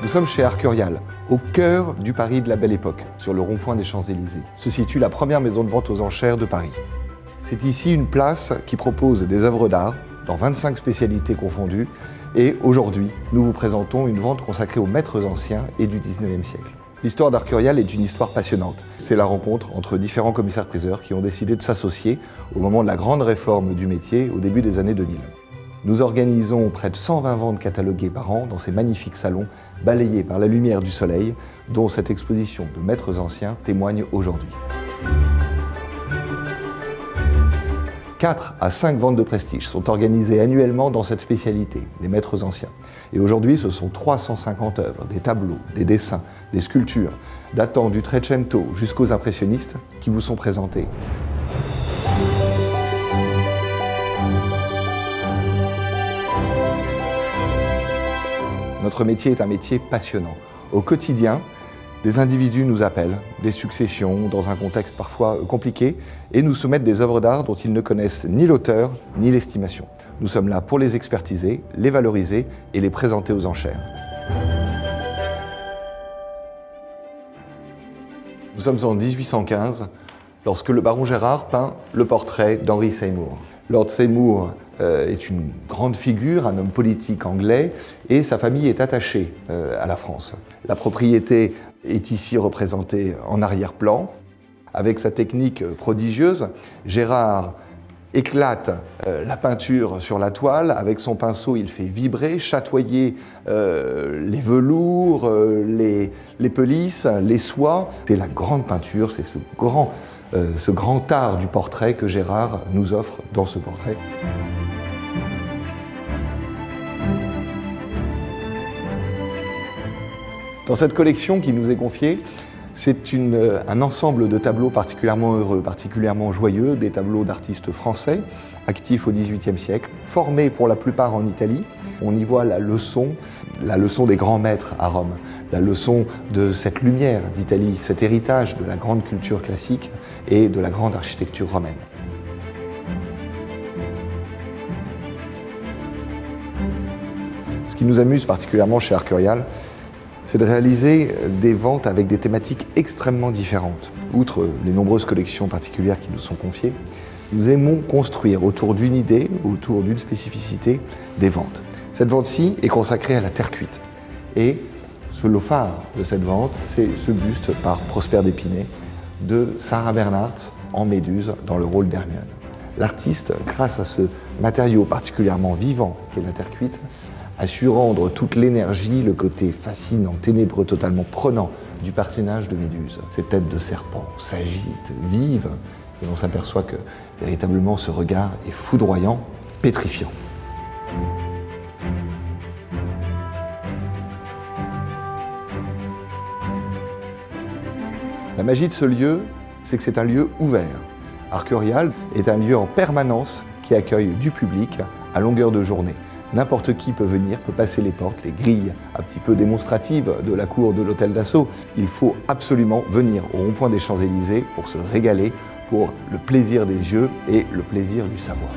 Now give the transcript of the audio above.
Nous sommes chez Arcurial, au cœur du Paris de la Belle Époque, sur le rond-point des Champs-Élysées, se situe la première maison de vente aux enchères de Paris. C'est ici une place qui propose des œuvres d'art, dans 25 spécialités confondues, et aujourd'hui, nous vous présentons une vente consacrée aux maîtres anciens et du 19e siècle. L'histoire d'Arcurial est une histoire passionnante. C'est la rencontre entre différents commissaires-priseurs qui ont décidé de s'associer au moment de la grande réforme du métier au début des années 2000. Nous organisons près de 120 ventes cataloguées par an dans ces magnifiques salons balayés par la lumière du soleil, dont cette exposition de maîtres anciens témoigne aujourd'hui. 4 à 5 ventes de prestige sont organisées annuellement dans cette spécialité, les maîtres anciens. Et aujourd'hui, ce sont 350 œuvres, des tableaux, des dessins, des sculptures, datant du Trecento jusqu'aux impressionnistes, qui vous sont présentées. Notre métier est un métier passionnant. Au quotidien, des individus nous appellent, des successions, dans un contexte parfois compliqué, et nous soumettent des œuvres d'art dont ils ne connaissent ni l'auteur ni l'estimation. Nous sommes là pour les expertiser, les valoriser et les présenter aux enchères. Nous sommes en 1815, lorsque le baron Gérard peint le portrait d'Henry Seymour. Lord Seymour est une grande figure, un homme politique anglais, et sa famille est attachée à la France. La propriété est ici représentée en arrière-plan. Avec sa technique prodigieuse, Gérard éclate la peinture sur la toile. Avec son pinceau, il fait vibrer, chatoyer les velours, les pelisses, les soies. C'est la grande peinture, c'est ce grand art du portrait que Gérard nous offre dans ce portrait. Dans cette collection qui nous est confiée, c'est un ensemble de tableaux particulièrement heureux, particulièrement joyeux, des tableaux d'artistes français, actifs au XVIIIe siècle, formés pour la plupart en Italie. On y voit la leçon des grands maîtres à Rome, la leçon de cette lumière d'Italie, cet héritage de la grande culture classique et de la grande architecture romaine. Ce qui nous amuse particulièrement chez Arcurial, c'est de réaliser des ventes avec des thématiques extrêmement différentes. Outre les nombreuses collections particulières qui nous sont confiées, nous aimons construire autour d'une idée, autour d'une spécificité, des ventes. Cette vente-ci est consacrée à la terre cuite. Et le phare de cette vente, c'est ce buste par Prosper d'Épinay de Sarah Bernhardt en Méduse dans le rôle d'Hermione. L'artiste, grâce à ce matériau particulièrement vivant qu'est la terre cuite, a su rendre toute l'énergie, le côté fascinant, ténébreux, totalement prenant du personnage de Méduse. Ces têtes de serpent s'agitent, vivent, et on s'aperçoit que véritablement ce regard est foudroyant, pétrifiant. La magie de ce lieu, c'est que c'est un lieu ouvert. Arcurial est un lieu en permanence qui accueille du public à longueur de journée. N'importe qui peut venir, peut passer les portes, les grilles un petit peu démonstratives de la cour de l'hôtel d'Assaut. Il faut absolument venir au rond-point des Champs-Élysées pour se régaler, pour le plaisir des yeux et le plaisir du savoir.